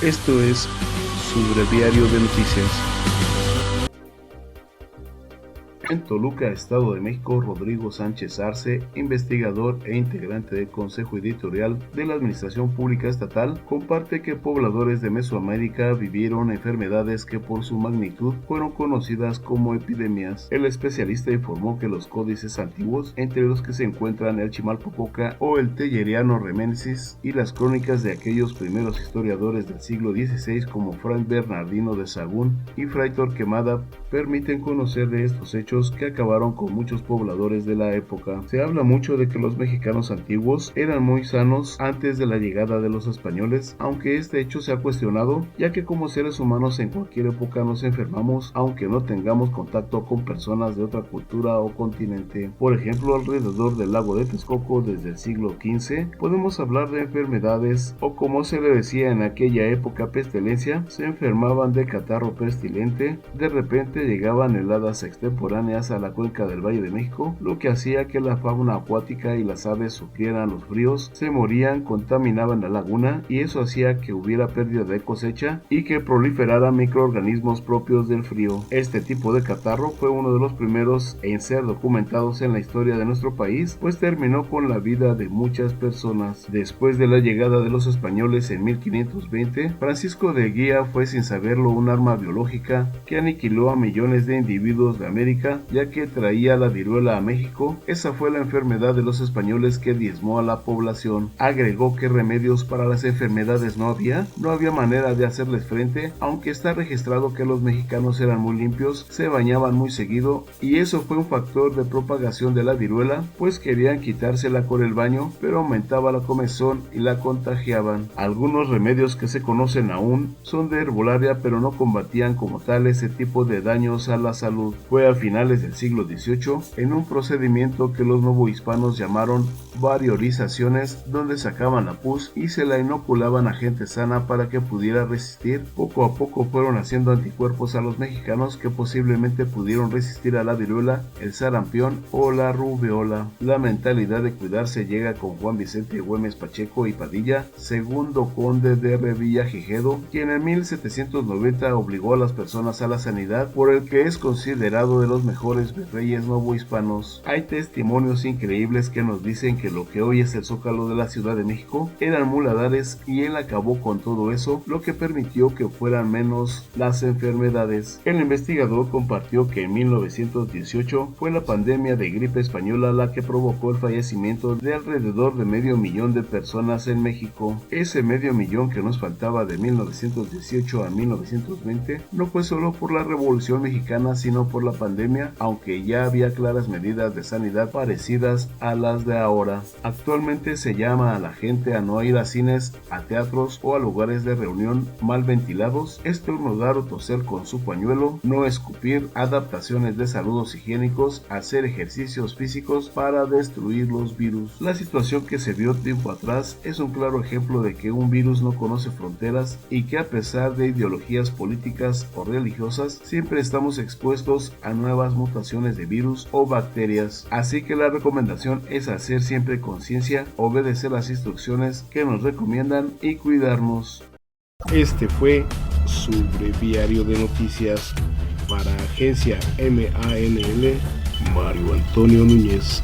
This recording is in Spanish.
Esto es su breviario de noticias. En Toluca, Estado de México, Rodrigo Sánchez Arce, investigador e integrante del Consejo Editorial de la Administración Pública Estatal, comparte que pobladores de Mesoamérica vivieron enfermedades que por su magnitud fueron conocidas como epidemias. El especialista informó que los códices antiguos, entre los que se encuentran el Chimalpopoca o el Telleriano Remensis, y las crónicas de aquellos primeros historiadores del siglo XVI como Fray Bernardino de Sahagún y Fray Torquemada, permiten conocer de estos hechos que acabaron con muchos pobladores de la época. Se habla mucho de que los mexicanos antiguos eran muy sanos antes de la llegada de los españoles, aunque este hecho se ha cuestionado, ya que como seres humanos en cualquier época nos enfermamos, aunque no tengamos contacto con personas de otra cultura o continente. Por ejemplo, alrededor del lago de Texcoco desde el siglo XV, podemos hablar de enfermedades, o como se le decía en aquella época, pestilencia. Se enfermaban de catarro pestilente, de repente llegaban heladas extemporáneas a la cuenca del Valle de México, lo que hacía que la fauna acuática y las aves sufrieran los fríos, se morían, contaminaban la laguna, y eso hacía que hubiera pérdida de cosecha y que proliferaran microorganismos propios del frío. Este tipo de catarro fue uno de los primeros en ser documentados en la historia de nuestro país, pues terminó con la vida de muchas personas. Después de la llegada de los españoles en 1520, Francisco de Eguía fue sin saberlo un arma biológica que aniquiló a millones de individuos de América, ya que traía la viruela a México. Esa fue la enfermedad de los españoles que diezmó a la población. Agregó que remedios para las enfermedades no había manera de hacerles frente, aunque está registrado que los mexicanos eran muy limpios, se bañaban muy seguido, y eso fue un factor de propagación de la viruela, pues querían quitársela con el baño, pero aumentaba la comezón y la contagiaban. Algunos remedios que se conocen aún son de herbolaria, pero no combatían como tal ese tipo de daños a la salud. Fue a finales del siglo XVIII, en un procedimiento que los novohispanos llamaron variolizaciones, donde sacaban la pus y se la inoculaban a gente sana para que pudiera resistir. Poco a poco fueron haciendo anticuerpos a los mexicanos que posiblemente pudieron resistir a la viruela, el sarampión o la rubeola. La mentalidad de cuidarse llega con Juan Vicente Güemes Pacheco y Padilla, segundo conde de Revillagigedo, quien en 1790 obligó a las personas a la sanidad, por el que es considerado de los mejores virreyes novohispanos. Hay testimonios increíbles que nos dicen que lo que hoy es el Zócalo de la Ciudad de México eran muladares, y él acabó con todo eso, lo que permitió que fueran menos las enfermedades. El investigador compartió que en 1918 fue la pandemia de gripe española la que provocó el fallecimiento de alrededor de 500,000 de personas en México. Ese 500,000 que nos faltaba de 1918 a 1920 no fue solo por la Revolución Mexicana, sino por la pandemia, aunque ya había claras medidas de sanidad parecidas a las de ahora. Actualmente se llama a la gente a no ir a cines, a teatros o a lugares de reunión mal ventilados, estornudar o toser con su pañuelo, no escupir, adaptaciones de saludos higiénicos, hacer ejercicios físicos para destruir los virus. La situación que se vio tiempo atrás es un claro ejemplo de que un virus no conoce fronteras, y que a pesar de ideologías políticas o religiosas, siempre estamos expuestos a nuevas mutaciones de virus o bacterias. Así que la recomendación es hacer siempre conciencia, obedecer las instrucciones que nos recomiendan y cuidarnos. Este fue su breviario de noticias para Agencia MANL, Mario Antonio Núñez.